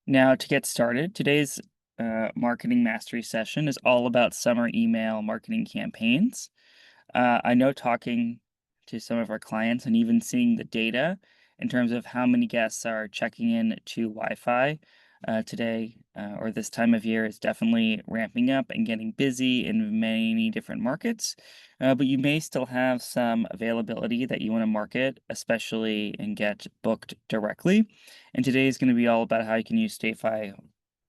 Now, to get started, today's marketing mastery session is all about summer email marketing campaigns. I know talking to some of our clients and even seeing the data in terms of how many guests are checking in to Wi-Fi today or this time of year is definitely ramping up and getting busy in many different markets. But you may still have some availability that you want to market, especially and get booked directly. And today is going to be all about how you can use StayFi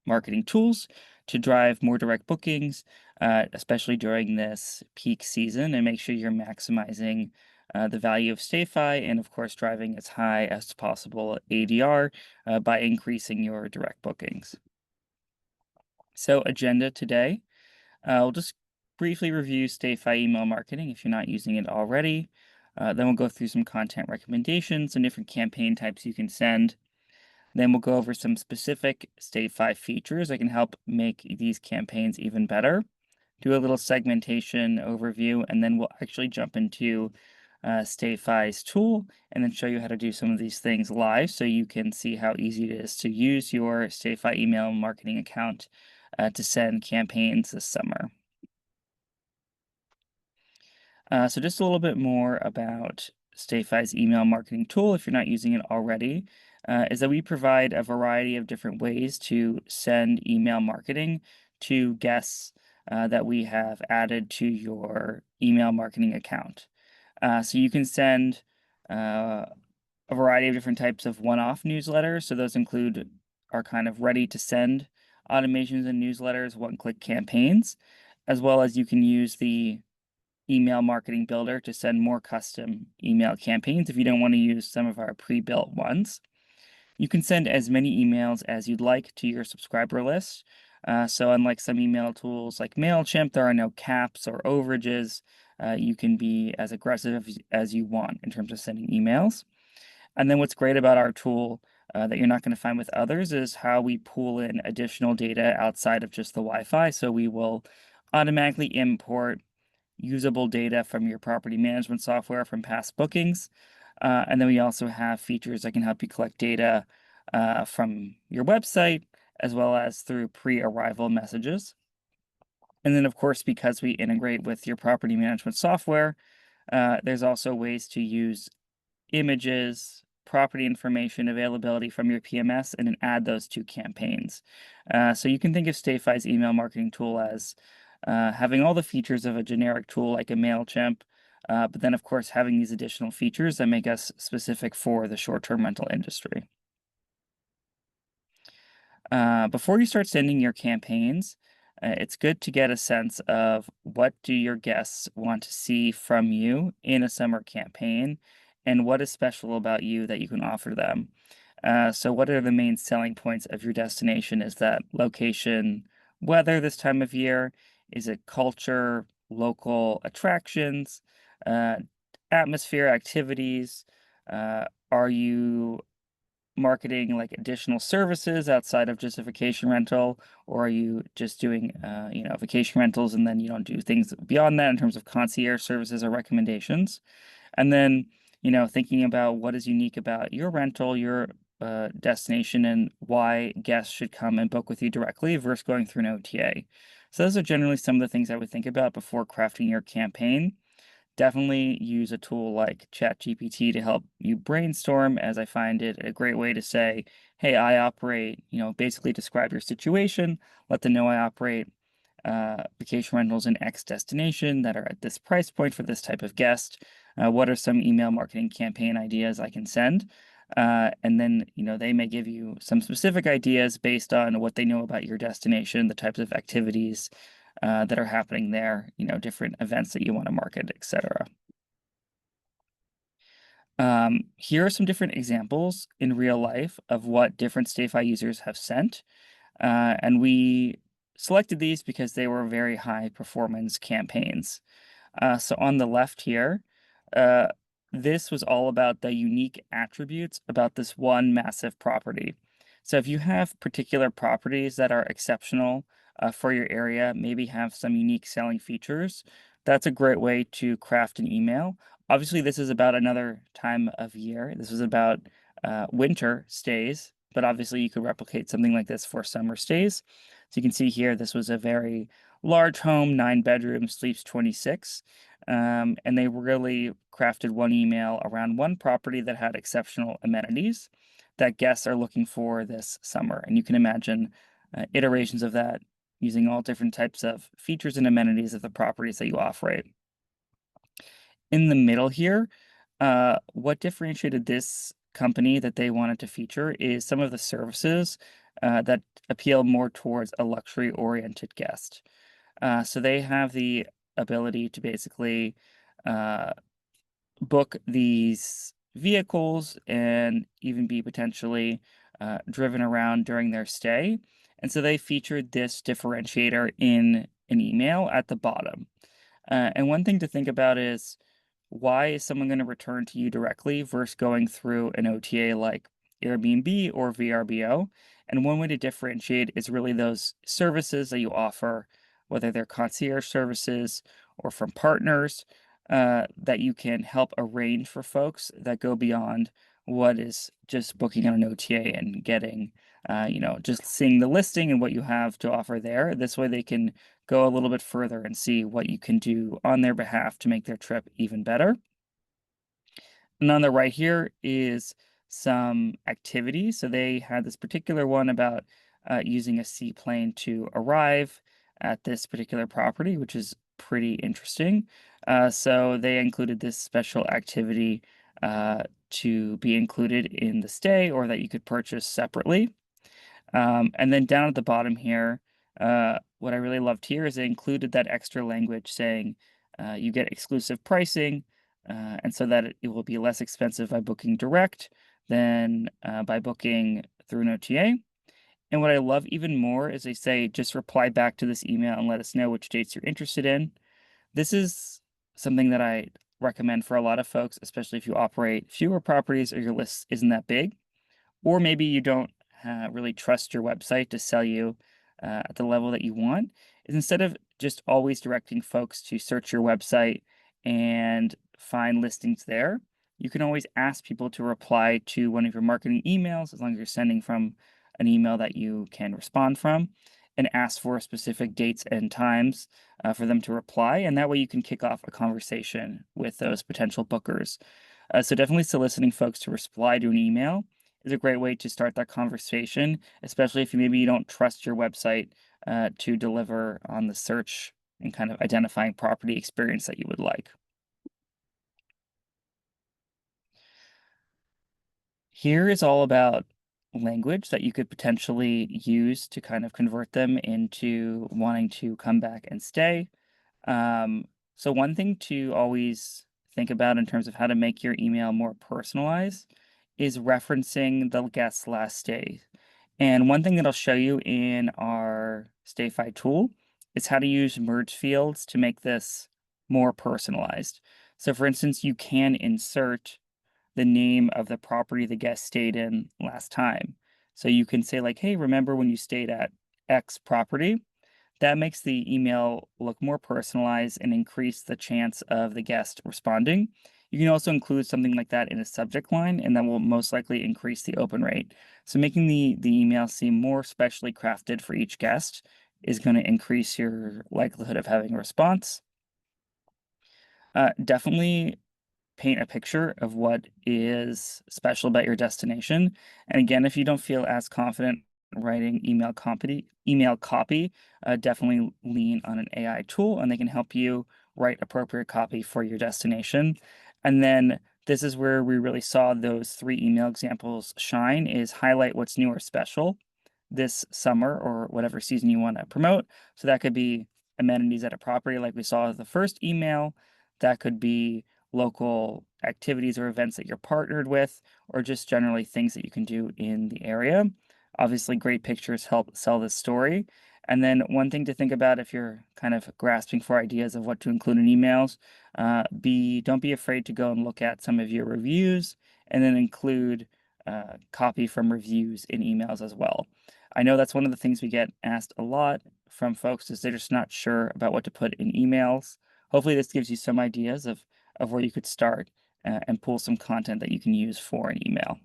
marketing tools to drive more direct bookings, especially during this peak season, and make sure you're maximizing the value of StayFi and, of course, driving as high as possible ADR by increasing your direct bookings. So, agenda today, we'll just briefly review StayFi email marketing if you're not using it already. Then we'll go through some content recommendations and different campaign types you can send. Then we'll go over some specific StayFi features that can help make these campaigns even better. Do a little segmentation overview, and then we'll actually jump into StayFi's tool and then show you how to do some of these things live so you can see how easy it is to use your StayFi email marketing account to send campaigns this summer. So just a little bit more about StayFi's email marketing tool, if you're not using it already, is that we provide a variety of different ways to send email marketing to guests that we have added to your email marketing account. So you can send a variety of different types of one-off newsletters. So those include our kind of ready to send automations and newsletters, one-click campaigns, as well as you can use the email marketing builder to send more custom email campaigns if you don't want to use some of our pre-built ones. You can send as many emails as you'd like to your subscriber list. So unlike some email tools like MailChimp, there are no caps or overages. You can be as aggressive as you want in terms of sending emails. And then what's great about our tool that you're not going to find with others is how we pull in additional data outside of just the Wi-Fi. So we will automatically import usable data from your property management software from past bookings. And then we also have features that can help you collect data from your website as well as through pre-arrival messages. And then, of course, because we integrate with your property management software, there's also ways to use images, property information, availability from your PMS, and then add those to campaigns. So you can think of StayFi's email marketing tool as having all the features of a generic tool like a MailChimp, but then, of course, having these additional features that make us specific for the short-term rental industry. Before you start sending your campaigns, it's good to get a sense of what do your guests want to see from you in a summer campaign and what is special about you that you can offer them. So what are the main selling points of your destination? Is that location, weather this time of year? Is it culture, local attractions, uh, atmosphere, activities? Are you marketing like additional services outside of just a vacation rental, or are you just doing vacation rentals and then you don't do things beyond that in terms of concierge services or recommendations? And then thinking about what is unique about your rental, your destination, and why guests should come and book with you directly versus going through an OTA. So those are generally some of the things I would think about before crafting your campaign. Definitely use a tool like ChatGPT to help you brainstorm, as I find it a great way to say, hey, I operate, basically describe your situation, let them know I operate vacation rentals in X destination that are at this price point for this type of guest. What are some email marketing campaign ideas I can send? And then, they may give you some specific ideas based on what they know about your destination, the types of activities that are happening there, different events that you want to market, etc. Here are some different examples in real life of what different StayFi users have sent. And we selected these because they were very high performance campaigns. So on the left here, this was all about the unique attributes about this one massive property. So if you have particular properties that are exceptional for your area, maybe have some unique selling features, that's a great way to craft an email. Obviously, this is about another time of year. This is about winter stays but obviously you could replicate something like this for summer stays. So you can see here, this was a very large home, 9 bedrooms, sleeps 26. And they really crafted one email around one property that had exceptional amenities that guests are looking for this summer. And you can imagine iterations of that using all different types of features and amenities of the properties that you operate. In the middle here, what differentiated this company that they wanted to feature is some of the services that appeal more towards a luxury-oriented guest. So they have the ability to basically uh, book these vehicles and even be potentially driven around during their stay. And so they featured this differentiator in an email at the bottom. And one thing to think about is why is someone going to return to you directly versus going through an OTA like Airbnb or VRBO? And one way to differentiate is really those services that you offer, whether they're concierge services or from partners, that you can help arrange for folks that go beyond what is just booking on an OTA and getting, just seeing the listing and what you have to offer there. This way they can go a little bit further and see what you can do on their behalf to make their trip even better. And on the right here is some activities. So they had this particular one about using a seaplane to arrive at this particular property, which is pretty interesting. So they included this special activity to be included in the stay or that you could purchase separately. And then down at the bottom here, what I really loved here is they included that extra language saying you get exclusive pricing, and so that it will be less expensive by booking direct than by booking through an OTA. And what I love even more is they say just reply back to this email and let us know which dates you're interested in. This is something that I recommend for a lot of folks, especially if you operate fewer properties or your list isn't that big. Or maybe you don't really trust your website to sell you at the level that you want, is instead of just always directing folks to search your website and find listings there, you can always ask people to reply to one of your marketing emails, as long as you're sending from an email that you can respond from, and ask for specific dates and times for them to reply. And that way you can kick off a conversation with those potential bookers. So definitely soliciting folks to reply to an email is a great way to start that conversation, especially if you don't trust your website to deliver on the search and kind of identifying property experience that you would like. Here is all about language that you could potentially use to kind of convert them into wanting to come back and stay. So one thing to always think about in terms of how to make your email more personalized is referencing the guest's last stay. And one thing that I'll show you in our StayFi tool is how to use merge fields to make this more personalized. So for instance, you can insert the name of the property the guest stayed in last time. So you can say like, hey, remember when you stayed at X property? That makes the email look more personalized and increase the chance of the guest responding. You can also include something like that in a subject line, and that will most likely increase the open rate. So making the email seem more specially crafted for each guest is going to increase your likelihood of having a response. Definitely paint a picture of what is special about your destination. And again, if you don't feel as confident writing email copy, definitely lean on an AI tool and they can help you write appropriate copy for your destination. And then this is where we really saw those 3 email examples shine, is highlight what's new or special this summer or whatever season you want to promote. So that could be amenities at a property like we saw the first email. That could be local activities or events that you're partnered with, or just generally things that you can do in the area. Obviously, great pictures help sell this story. And then one thing to think about if you're kind of grasping for ideas of what to include in emails, don't be afraid to go and look at some of your reviews and then include copy from reviews in emails as well. I know that's one of the things we get asked a lot from folks is they're just not sure about what to put in emails. Hopefully this gives you some ideas of where you could start and pull some content that you can use for an email.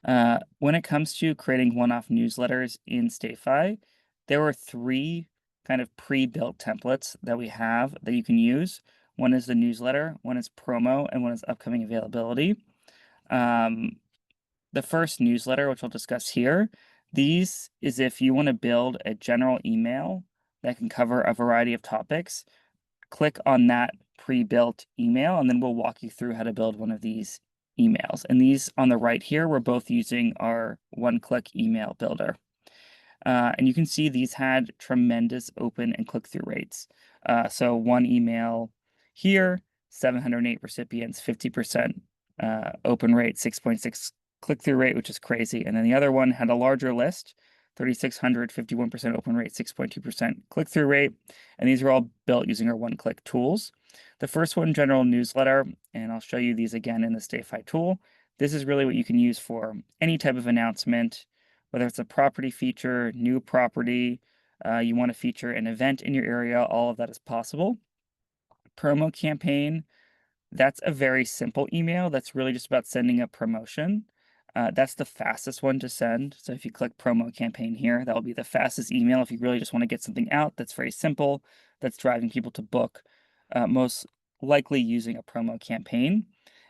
When it comes to creating one-off newsletters in StayFi, there are three kind of pre-built templates that we have that you can use. One is the newsletter, one is promo, and one is upcoming availability. Um, the first newsletter, which I'll discuss here, these is if you want to build a general email that can cover a variety of topics. Click on that pre-built email, and then we'll walk you through how to build one of these emails. And these on the right here, we're both using our one-click email builder. And you can see these had tremendous open and click-through rates. So one email here, 708 recipients, 50% open rate, 6.6 click-through rate, which is crazy. And then the other one had a larger list, 3,600, 51% open rate, 6.2% click-through rate. And these are all built using our one-click tools. The first one, general newsletter, and I'll show you these again in the StayFi tool. This is really what you can use for any type of announcement, whether it's a property feature, new property, you want to feature an event in your area, all of that is possible. Promo campaign, that's a very simple email. That's really just about sending a promotion. That's the fastest one to send. So if you click promo campaign here, that will be the fastest email if you really just want to get something out that's very simple, that's driving people to book, most likely using a promo campaign.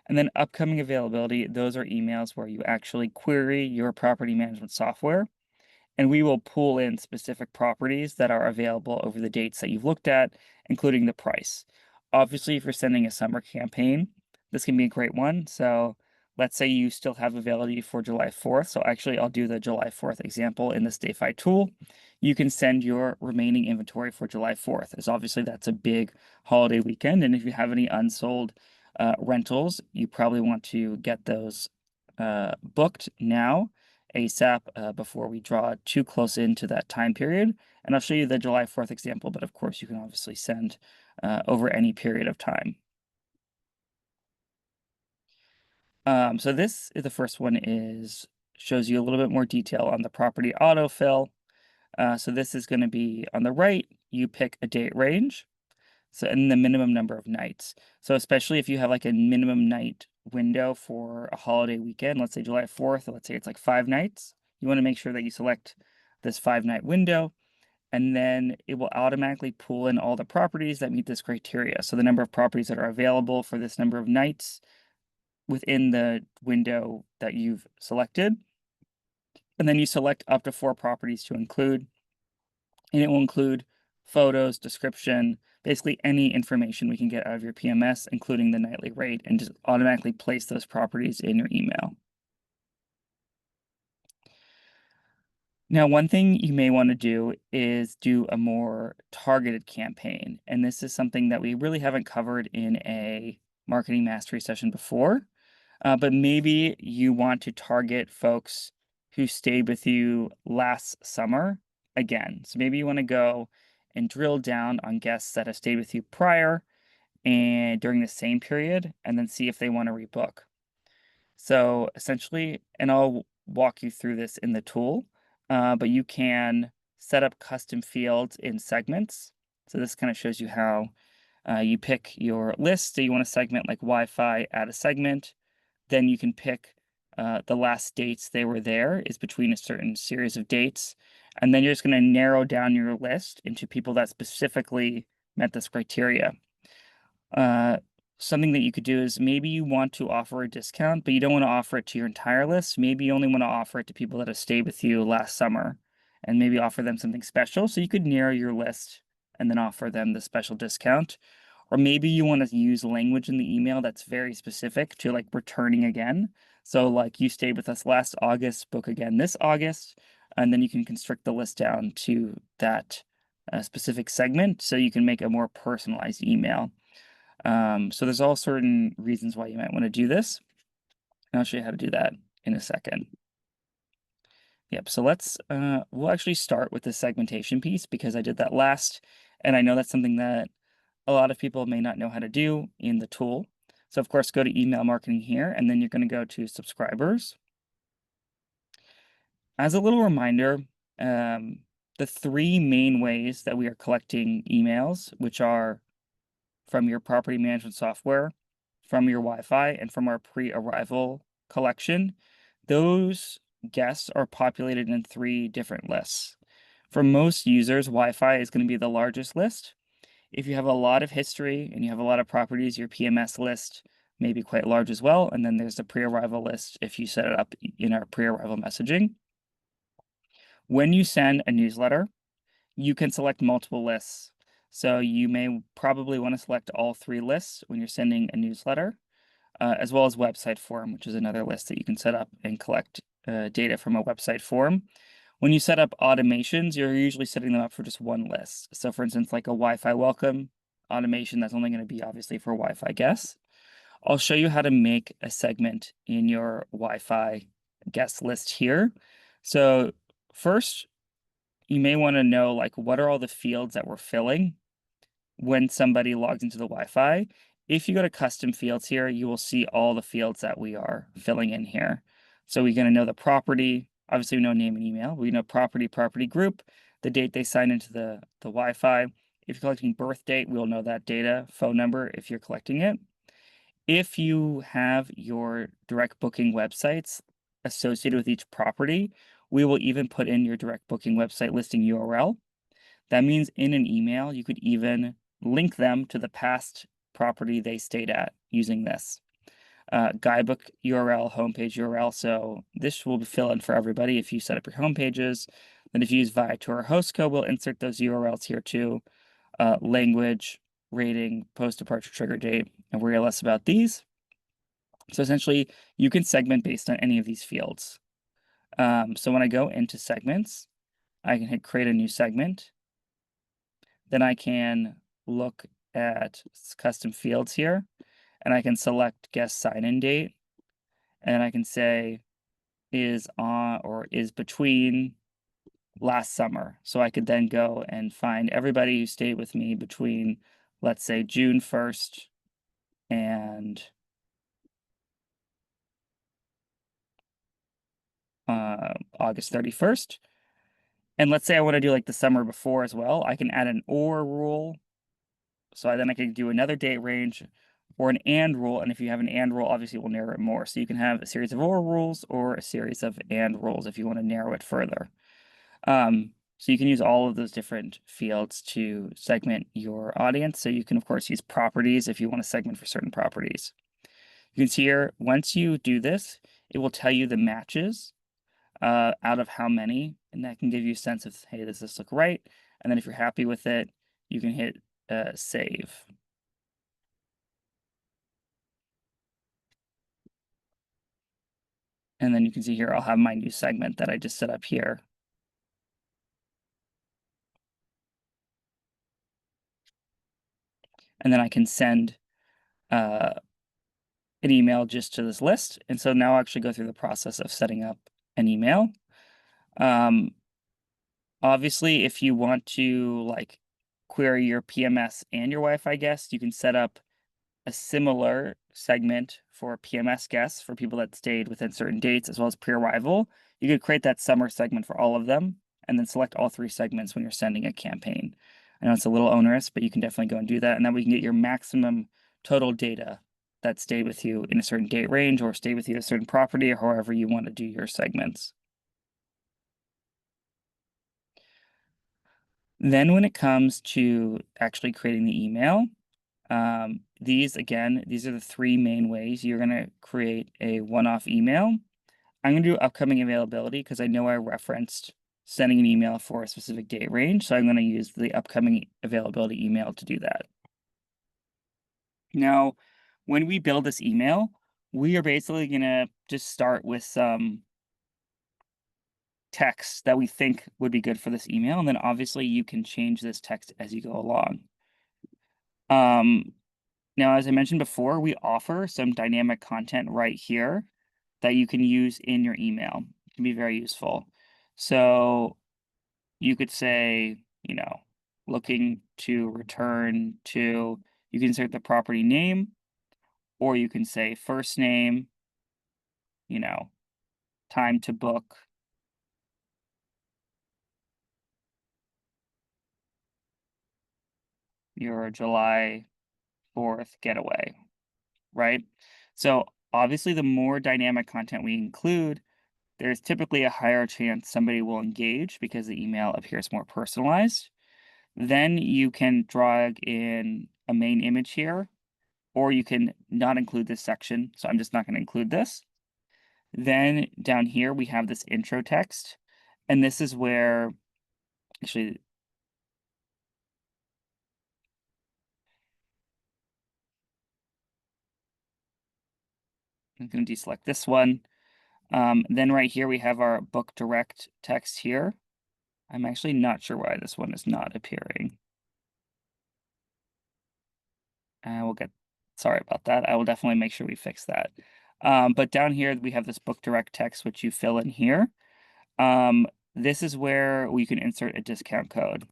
And then upcoming availability, those are emails where you actually query your property management software, and we will pull in specific properties that are available over the dates that you've looked at, including the price. Obviously, if you're sending a summer campaign, this can be a great one. So let's say you still have availability for July 4th. So actually, I'll do the July 4th example in the StayFi tool. You can send your remaining inventory for July 4th, as obviously that's a big holiday weekend. And if you have any unsold rentals, you probably want to get those booked now ASAP before we draw too close into that time period. And I'll show you the July 4th example, but of course you can obviously send over any period of time. So this is the first one is shows you a little bit more detail on the property autofill. So this is going to be on the right, you pick a date range. So, and the minimum number of nights. So especially if you have like a minimum night window for a holiday weekend, let's say July 4th, let's say it's like 5 nights, you want to make sure that you select this 5-night window, and then it will automatically pull in all the properties that meet this criteria. So the number of properties that are available for this number of nights within the window that you've selected. And then you select up to 4 properties to include, and it will include photos, description, basically any information we can get out of your PMS, including the nightly rate, and just automatically place those properties in your email. Now, one thing you may want to do is do a more targeted campaign. And this is something that we really haven't covered in a marketing mastery session before. But maybe you want to target folks who stayed with you last summer again. So maybe you want to go and drill down on guests that have stayed with you prior and during the same period, and then see if they want to rebook. So essentially, and I'll walk you through this in the tool, but you can set up custom fields in segments. So this kind of shows you how you pick your list. So you want to segment like Wi-Fi, add a segment. Then you can pick the last dates they were there is between a certain series of dates. And then you're just going to narrow down your list into people that specifically met this criteria. Something that you could do is maybe you want to offer a discount, but you don't want to offer it to your entire list. Maybe you only want to offer it to people that have stayed with you last summer and maybe offer them something special. So you could narrow your list and then offer them the special discount. Or maybe you want to use language in the email that's very specific to like returning again. So like you stayed with us last August, book again this August, and then you can constrict the list down to that specific segment so you can make a more personalized email. So there's all certain reasons why you might want to do this. And I'll show you how to do that in a second. Yep, so we'll actually start with the segmentation piece because I did that last, and I know that's something that a lot of people may not know how to do in the tool. So of course, go to email marketing here, and then you're going to go to subscribers. As a little reminder, the 3 main ways that we are collecting emails, which are from your property management software, from your Wi-Fi, and from our pre-arrival collection. those guests are populated in 3 different lists. For most users, Wi-Fi is going to be the largest list. If you have a lot of history and you have a lot of properties, your PMS list may be quite large as well. And then there's the pre-arrival list if you set it up in our pre-arrival messaging. When you send a newsletter, you can select multiple lists. So you may probably want to select all 3 lists when you're sending a newsletter, as well as website form, which is another list that you can set up and collect data from a website form. When you set up automations, you're usually setting them up for just one list. So for instance, like a Wi-Fi welcome automation, that's only going to be obviously for Wi-Fi guests. I'll show you how to make a segment in your Wi-Fi guest list here. So first, you may want to know like what are all the fields that we're filling when somebody logs into the Wi-Fi. If you go to custom fields here, you will see all the fields that we are filling in here. So we're going to know the property. Obviously, we know name and email. We know property group, the date they sign into the Wi-Fi. If you're collecting birth date, we'll know that data, phone number if you're collecting it. If you have your direct booking websites associated with each property, we will even put in your direct booking website listing URL. That means in an email, you could even link them to the past property they stayed at using this. Guidebook URL, homepage URL. So this will fill in for everybody if you set up your homepages. Then if you use Viator or Hostco, we'll insert those URLs here too. Language, rating, post departure trigger date, and worry less about these. So essentially, you can segment based on any of these fields. So when I go into segments, I can hit create a new segment. Then I can look at custom fields here, and I can select guest sign-in date, and I can say is on or is between last summer. So I could then go and find everybody who stayed with me between, let's say, June 1st and August 31st. And let's say I want to do like the summer before as well. I can add an or rule. So then I can do another date range or an and rule. And if you have an and rule, obviously it will narrow it more. So you can have a series of or rules or a series of and rules if you want to narrow it further. So you can use all of those different fields to segment your audience. So you can, of course, use properties if you want to segment for certain properties. You can see here, once you do this, it will tell you the matches out of how many, and that can give you a sense of, hey, does this look right? And then if you're happy with it, you can hit save. And then you can see here, I'll have my new segment that I just set up here. And then I can send an email just to this list. And so now I'll actually go through the process of setting up an email. Obviously, if you want to like query your PMS and your Wi-Fi guests, you can set up a similar segment for PMS guests for people that stayed within certain dates as well as pre-arrival. You could create that summer segment for all of them and then select all 3 segments when you're sending a campaign. I know it's a little onerous, but you can definitely go and do that. And then we can get your maximum total data that stayed with you in a certain date range or stay with you at a certain property or however you want to do your segments. Then when it comes to actually creating the email, these are the 3 main ways you're going to create a one-off email. I'm going to do upcoming availability because I know I referenced sending an email for a specific date range. So I'm going to use the upcoming availability email to do that. Now, when we build this email, we are basically going to just start with some text that we think would be good for this email. And then obviously you can change this text as you go along. Now, as I mentioned before, we offer some dynamic content right here that you can use in your email. It can be very useful. So you could say, looking to return to, you can insert the property name, or you can say first name, time to book, your July 4th getaway, right? So obviously, the more dynamic content we include, there's typically a higher chance somebody will engage because the email appears more personalized. Then you can drag in a main image here, or you can not include this section. So I'm just not going to include this. Then down here, we have this intro text. And this is where, actually, I'm going to deselect this one. Then right here, we have our book direct text here. I'm actually not sure why this one is not appearing. We'll get, sorry about that. I will definitely make sure we fix that. But down here, we have this book direct text, which you fill in here. This is where we can insert a discount code.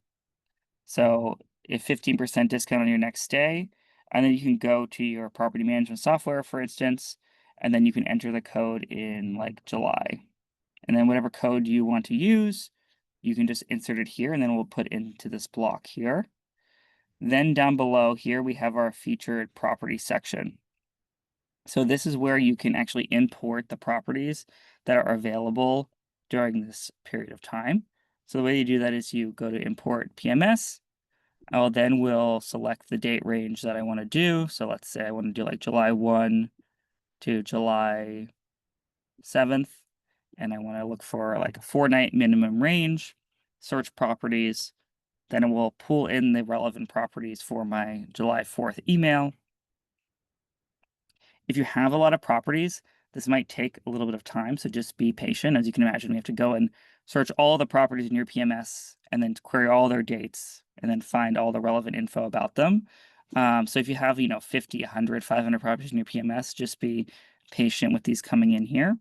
So if 15% discount on your next stay, and then you can go to your property management software, for instance, and then you can enter the code in like July. And then whatever code you want to use, you can just insert it here, and then we'll put into this block here. Then down below here, we have our featured property section. So this is where you can actually import the properties that are available during this period of time. So the way you do that is you go to import PMS. I will select the date range that I want to do. So let's say I want to do like July 1 to July 7th. And I want to look for like a 4-night minimum range, search properties. Then it will pull in the relevant properties for my July 4th email. If you have a lot of properties, this might take a little bit of time, so just be patient. As you can imagine, we have to go and search all the properties in your PMS and then query all their dates and then find all the relevant info about them. So if you have, 50, 100, 500 properties in your PMS, just be patient with these coming in here.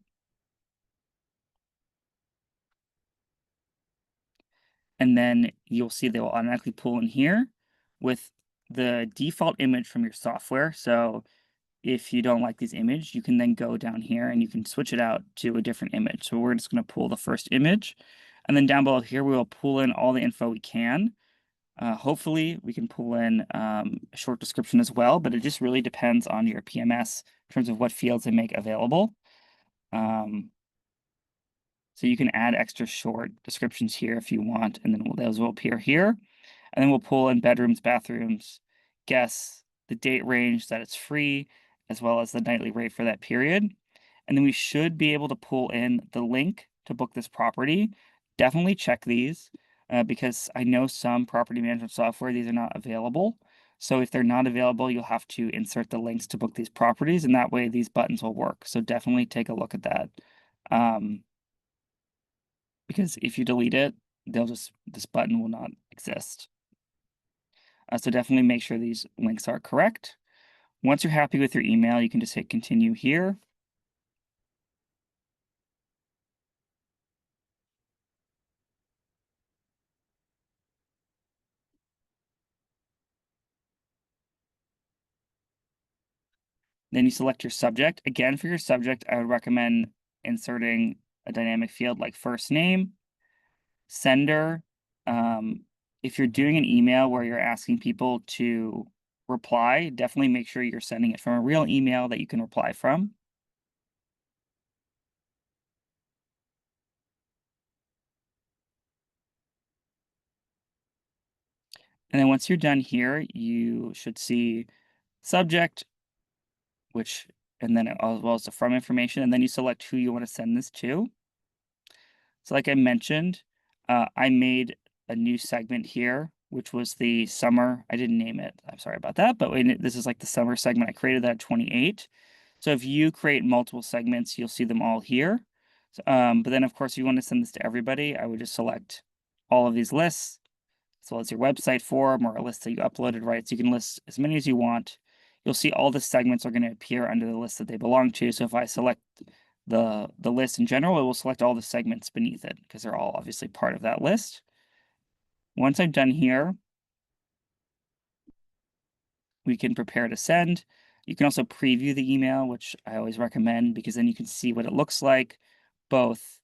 And then you'll see they will automatically pull in here with the default image from your software. So if you don't like this image, you can then go down here and you can switch it out to a different image. So we're just going to pull the first image. And then down below here, we will pull in all the info we can. Hopefully, we can pull in a short description as well, but it just really depends on your PMS in terms of what fields they make available. So you can add extra short descriptions here if you want, and then those will appear here. And then we'll pull in bedrooms, bathrooms, guests, the date range that it's free, as well as the nightly rate for that period. And then we should be able to pull in the link to book this property. Definitely check these because I know some property management software, these are not available. So if they're not available, you'll have to insert the links to book these properties, and that way these buttons will work. So definitely take a look at that. Because if you delete it, this button will not exist. So definitely make sure these links are correct. Once you're happy with your email, you can just hit continue here. Then you select your subject. Again, for your subject, I would recommend inserting a dynamic field like first name, sender. If you're doing an email where you're asking people to reply, definitely make sure you're sending it from a real email that you can reply from. And then once you're done here, you should see subject, and then as well as the from information, and then you select who you want to send this to. So like I mentioned, I made a new segment here, which was the summer. I didn't name it. I'm sorry about that, but this is like the summer segment. I created that at 28. So if you create multiple segments, you'll see them all here. But then of course, if you want to send this to everybody, I would just select all of these lists, as well as your website form or a list that you uploaded, right? So you can list as many as you want. You'll see all the segments are going to appear under the list that they belong to. So if I select the list in general, it will select all the segments beneath it because they're all obviously part of that list. Once I'm done here, we can prepare to send. You can also preview the email, which I always recommend because then you can see what it looks like both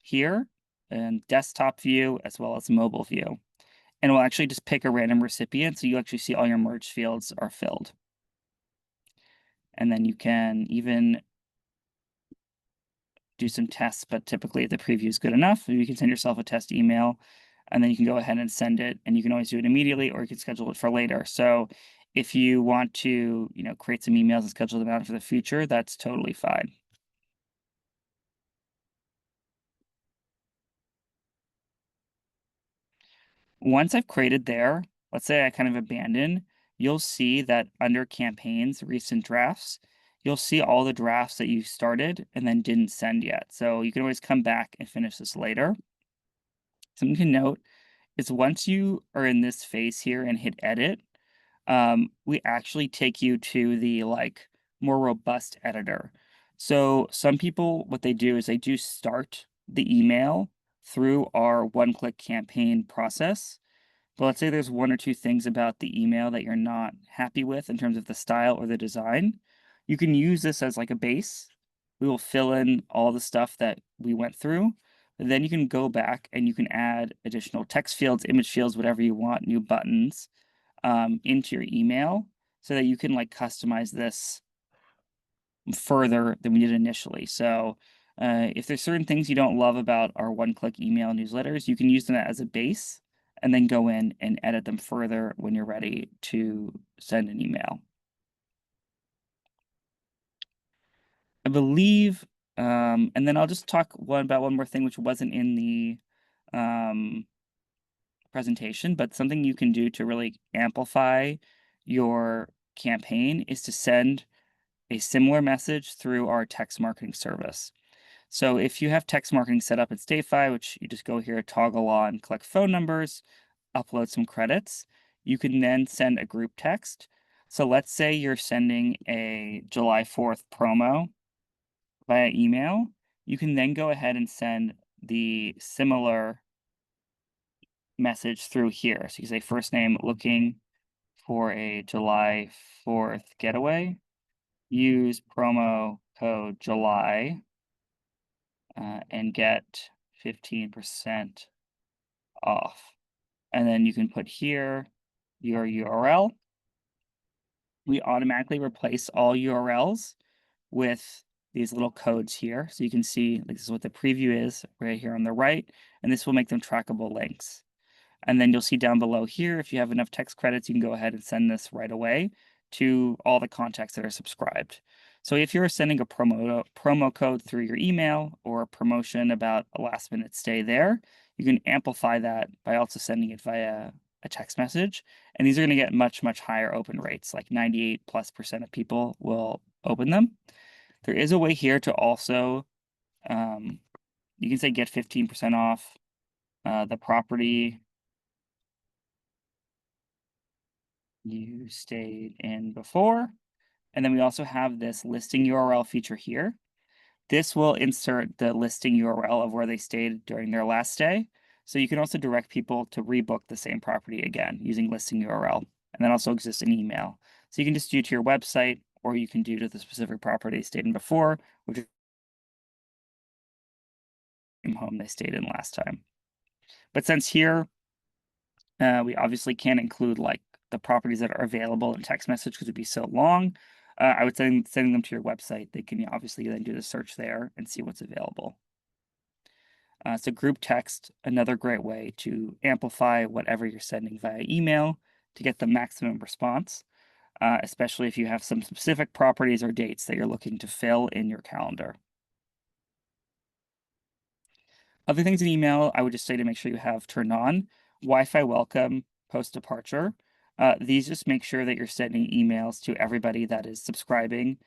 here and desktop view as well as mobile view. And we'll actually just pick a random recipient so you actually see all your merge fields are filled. And then you can even do some tests, but typically the preview is good enough. You can send yourself a test email, and then you can go ahead and send it, and you can always do it immediately, or you can schedule it for later. So if you want to, create some emails and schedule them out for the future, that's totally fine. Once I've created there, let's say I kind of abandon, you'll see that under campaigns, recent drafts, you'll see all the drafts that you started and then didn't send yet. So you can always come back and finish this later. Something to note is once you are in this phase here and hit edit, we actually take you to the more robust editor. So some people, what they do is they do start the email through our one-click campaign process. But let's say there's one or two things about the email that you're not happy with in terms of the style or the design. You can use this as like a base. We will fill in all the stuff that we went through. And then you can go back and you can add additional text fields, image fields, whatever you want, new buttons into your email so that you can customize this further than we did initially. So if there's certain things you don't love about our one-click email newsletters, you can use them as a base and then go in and edit them further when you're ready to send an email. I believe, and then I'll just talk about one more thing, which wasn't in the presentation, but something you can do to really amplify your campaign is to send a similar message through our text marketing service. So if you have text marketing set up at StayFi, which you just go here, toggle on, collect phone numbers, upload some credits, you can then send a group text. So let's say you're sending a July 4th promo via email. You can then go ahead and send the similar message through here. So you say first name looking for a July 4th getaway. Use promo code July and get 15% off. And then you can put here your URL. We automatically replace all URLs with these little codes here. So you can see this is what the preview is right here on the right, and this will make them trackable links. And then you'll see down below here, if you have enough text credits, you can go ahead and send this right away to all the contacts that are subscribed. So if you're sending a promo code through your email or a promotion about a last minute stay there, you can amplify that by also sending it via a text message. And these are going to get much, much higher open rates, like 98+% of people will open them. There is a way here to also, you can say get 15% off the property you stayed in before. And then we also have this listing URL feature here. This will insert the listing URL of where they stayed during their last stay. So you can also direct people to rebook the same property again using listing URL. And that also exists in email. So you can just do to your website, or you can do to the specific property they stayed in before, which is the home they stayed in last time. But since here, we obviously can't include the properties that are available in text message because it'd be so long. I would sending them to your website. They can obviously then do the search there and see what's available. So group text, another great way to amplify whatever you're sending via email to get the maximum response, especially if you have some specific properties or dates that you're looking to fill in your calendar. Other things in email, I would just say to make sure you have turned on Wi-Fi welcome, post departure. These just make sure that you're sending emails to everybody that is subscribing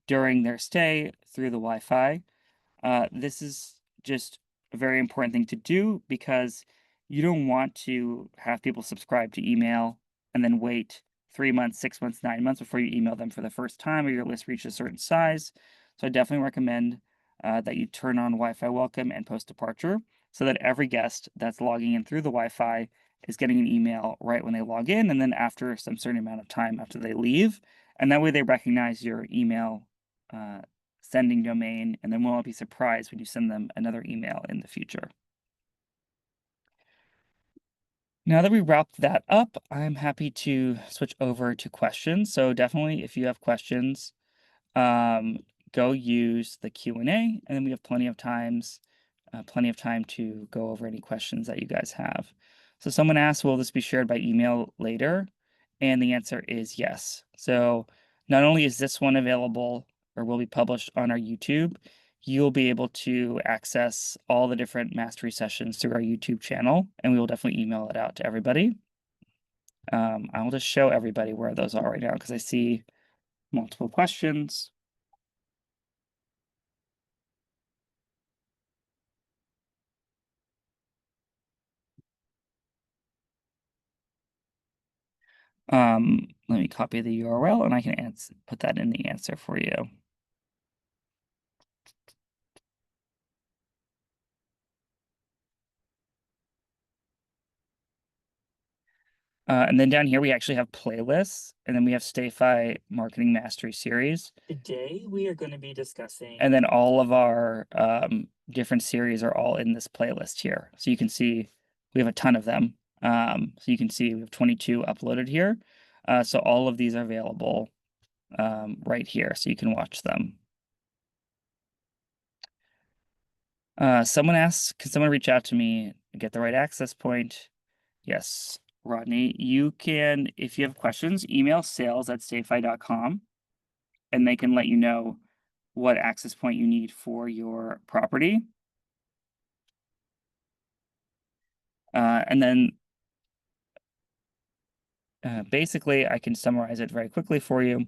during their stay through the Wi-Fi. This is just a very important thing to do because you don't want to have people subscribe to email and then wait 3 months, 6 months, 9 months before you email them for the first time or your list reaches a certain size. So I definitely recommend that you turn on Wi-Fi welcome and post departure so that every guest that's logging in through the Wi-Fi is getting an email right when they log in and then after some certain amount of time after they leave. And that way they recognize your email sending domain and then won't be surprised when you send them another email in the future. Now that we wrapped that up, I'm happy to switch over to questions. So definitely if you have questions, go use the Q&A, and then we have plenty of time to go over any questions that you guys have. So someone asked, will this be shared by email later? And the answer is yes. So not only is this one available or will be published on our YouTube, you'll be able to access all the different mastery sessions through our YouTube channel, and we will definitely email it out to everybody. I'll just show everybody where those are right now because I see multiple questions. Let me copy the URL and I can put that in the answer for you. And then down here, we actually have playlists, and then we have StayFi Marketing Mastery Series. Today, we are going to be discussing. And then all of our different series are all in this playlist here. So you can see we have a ton of them. So you can see we have 22 uploaded here. So all of these are available right here, so you can watch them. Someone asked, can someone reach out to me and get the right access point? Yes, Rodney, you can, if you have questions, email sales@stayfi.com and they can let you know what access point you need for your property. And then basically, I can summarize it very quickly for you.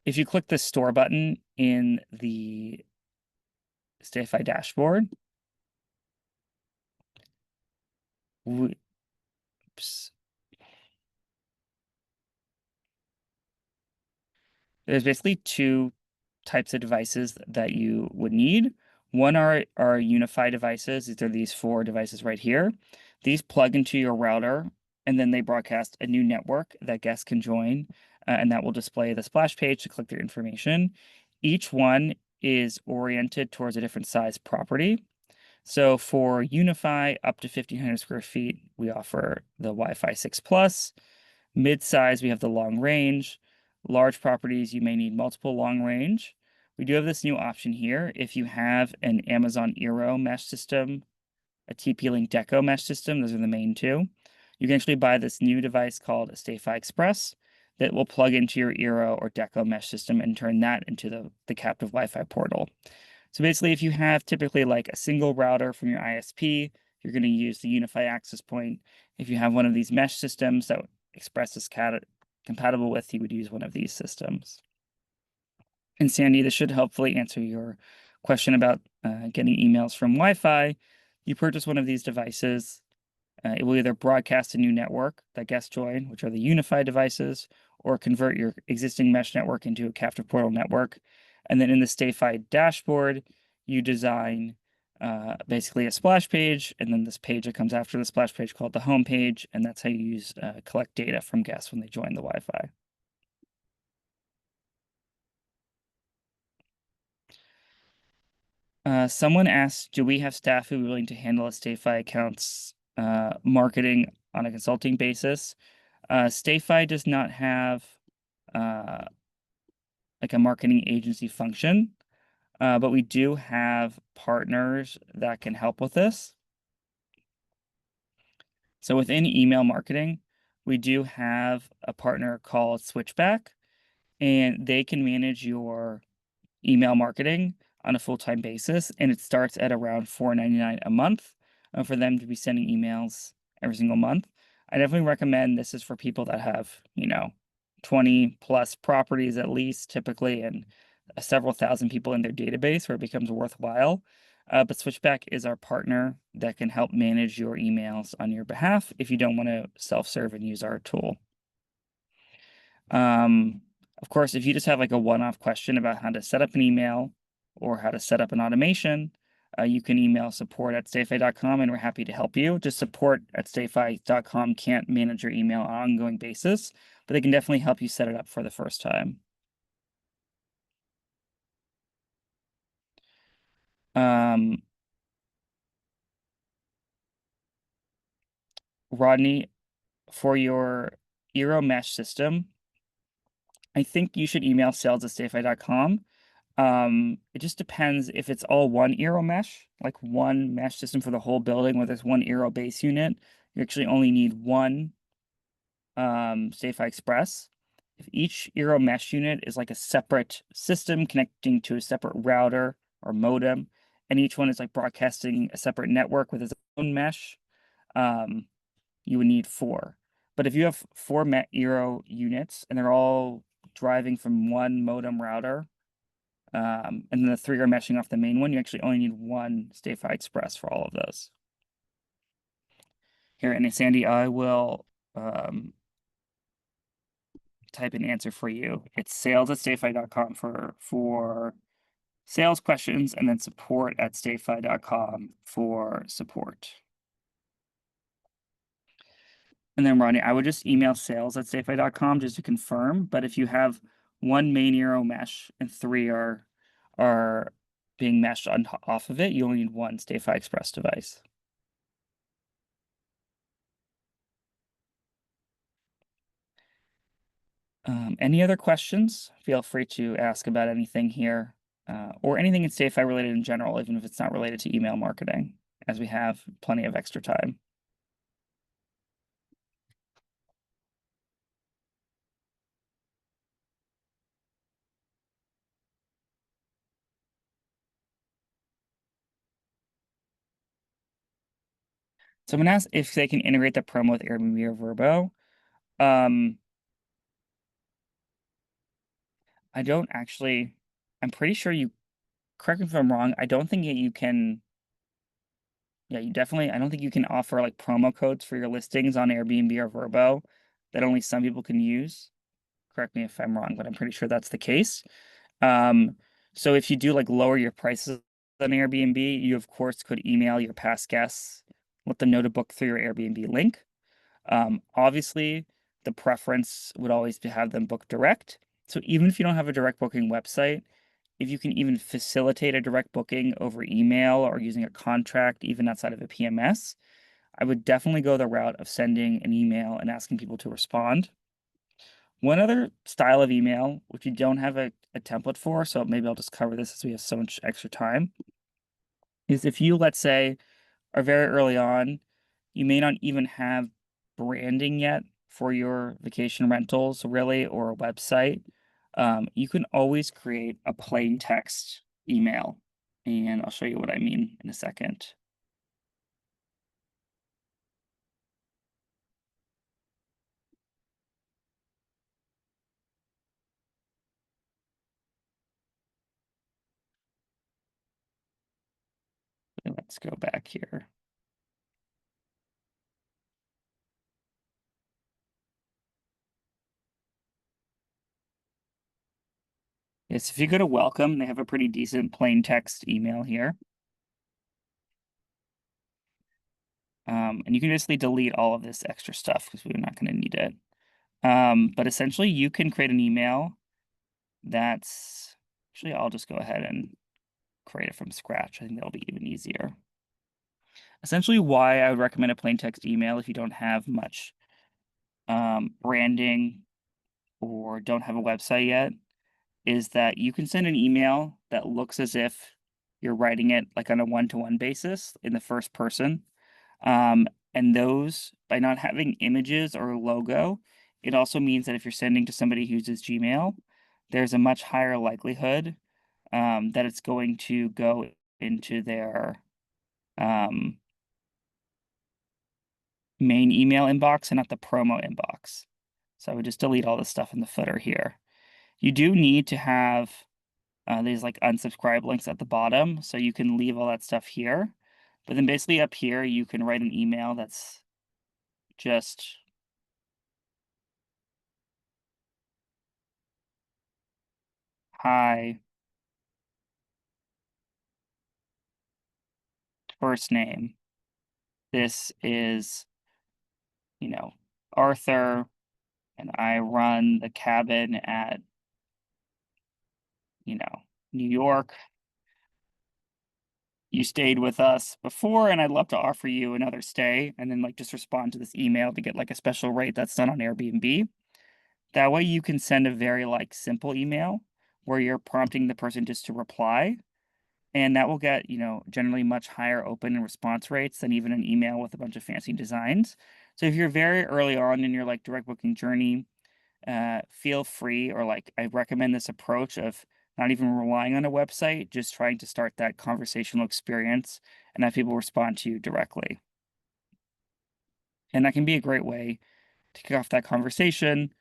If you click the store button in the StayFi dashboard, oops. There's basically two types of devices that you would need. One are Unify devices. These are these 4 devices right here. These plug into your router, and then they broadcast a new network that guests can join, and that will display the splash page to click their information. Each one is oriented towards a different size property. So for Unify, up to 1,500 square feet, we offer the Wi-Fi 6 Plus. Mid-size, we have the long range. Large properties, you may need multiple long range. We do have this new option here. If you have an Amazon Eero mesh system, a TP-Link Deco mesh system, those are the main two, you can actually buy this new device called StayFi Express that will plug into your Eero or Deco mesh system and turn that into the captive Wi-Fi portal. So basically, if you have typically like a single router from your ISP, you're going to use the Unify access point. If you have one of these mesh systems that Express is compatible with, you would use one of these systems. And Sandy, this should hopefully answer your question about getting emails from Wi-Fi. You purchase one of these devices. It will either broadcast a new network that guests join, which are the Unify devices, or convert your existing mesh network into a captive portal network. And then in the StayFi dashboard, you design basically a splash page, and then this page that comes after the splash page called the home page, and that's how you collect data from guests when they join the Wi-Fi. Someone asked, do we have staff who are willing to handle a StayFi account's marketing on a consulting basis? StayFi does not have like a marketing agency function, but we do have partners that can help with this. So within email marketing, we do have a partner called Switchback, and they can manage your email marketing on a full-time basis, and it starts at around $4.99 a month for them to be sending emails every single month. I definitely recommend this is for people that have, 20 plus properties at least, typically, and several thousand people in their database where it becomes worthwhile. But Switchback is our partner that can help manage your emails on your behalf if you don't want to self-serve and use our tool. Of course, if you just have like a one-off question about how to set up an email or how to set up an automation, you can email support@stayfi.com and we're happy to help you. Just support@stayfi.com can't manage your email on an ongoing basis, but they can definitely help you set it up for the first time. Rodney, for your Eero mesh system, I think you should email sales@stayfi.com. It just depends if it's all one Eero mesh, like one mesh system for the whole building, where there's one Eero base unit. You actually only need one SafeFi Express. If each Eero mesh unit is like a separate system connecting to a separate router or modem, and each one is like broadcasting a separate network with its own mesh, um, you would need four. But if you have four Eero units and they're all driving from one modem router, and then the three are meshing off the main one, you actually only need one SafeFi Express for all of those. Here, and Sandy, I will type an answer for you. It's sales@stayfi.com for sales questions, and then support@stayfi.com for support. And then Rodney, I would just email sales@stayfi.com just to confirm. But if you have one main Eero mesh and three are being meshed off of it, you only need one SafeFi Express device. Any other questions? Feel free to ask about anything here, or anything in SafeFi related in general, even if it's not related to email marketing, as we have plenty of extra time. Someone asked if they can integrate the promo with Airbnb or Vrbo. I don't actually, I'm pretty sure you, correct me if I'm wrong, I don't think that you can, yeah, you definitely, I don't think you can offer like promo codes for your listings on Airbnb or Vrbo that only some people can use. Correct me if I'm wrong, but I'm pretty sure that's the case. Um, so if you do like lower your prices on Airbnb, you of course could email your past guests, let them know to book through your Airbnb link. Obviously, the preference would always be have them book direct. So even if you don't have a direct booking website, if you can even facilitate a direct booking over email or using a contract, even outside of a PMS, I would definitely go the route of sending an email and asking people to respond. One other style of email, which you don't have a template for, so maybe I'll just cover this as we have so much extra time, is if you, let's say, are very early on, you may not even have branding yet for your vacation rentals, really, or a website. You can always create a plain text email, and I'll show you what I mean in a second. Let's go back here. Yes, if you go to welcome, they have a pretty decent plain text email here. And you can basically delete all of this extra stuff because we're not going to need it. But essentially, you can create an email that's actually, I'll just go ahead and create it from scratch. I think that'll be even easier. Essentially, why I would recommend a plain text email if you don't have much branding or don't have a website yet is that you can send an email that looks as if you're writing it like on a one-to-one basis in the first person. And those, by not having images or a logo, it also means that if you're sending to somebody who uses Gmail, there's a much higher likelihood that it's going to go into their main email inbox and not the promo inbox. So I would just delete all the stuff in the footer here. You do need to have these like unsubscribe links at the bottom, so you can leave all that stuff here. But then basically up here, you can write an email that's just hi, first name. This is, Arthur, and I run the cabin at, New York. You stayed with us before, and I'd love to offer you another stay. And then, like, just respond to this email to get like a special rate that's done on Airbnb. That way you can send a very like simple email where you're prompting the person just to reply. And that will get, generally much higher open and response rates than even an email with a bunch of fancy designs. So if you're very early on in your like direct booking journey, feel free, or like I recommend this approach of not even relying on a website, just trying to start that conversational experience and have people respond to you directly. And that can be a great way to kick off that conversation.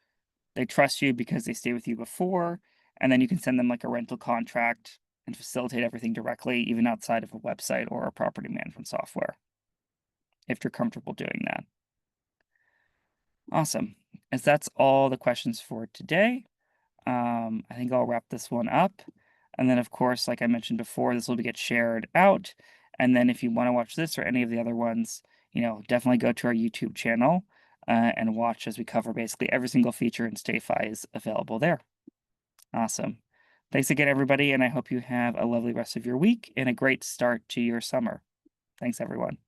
They trust you because they stayed with you before, and then you can send them like a rental contract and facilitate everything directly, even outside of a website or a property management software, if you're comfortable doing that. Awesome. As that's all the questions for today, I think I'll wrap this one up. And then, of course, like I mentioned before, this will get shared out. And then if you want to watch this or any of the other ones, definitely go to our YouTube channel and watch as we cover basically every single feature in StayFi is available there. Awesome. Thanks again, everybody, and I hope you have a lovely rest of your week and a great start to your summer. Thanks, everyone.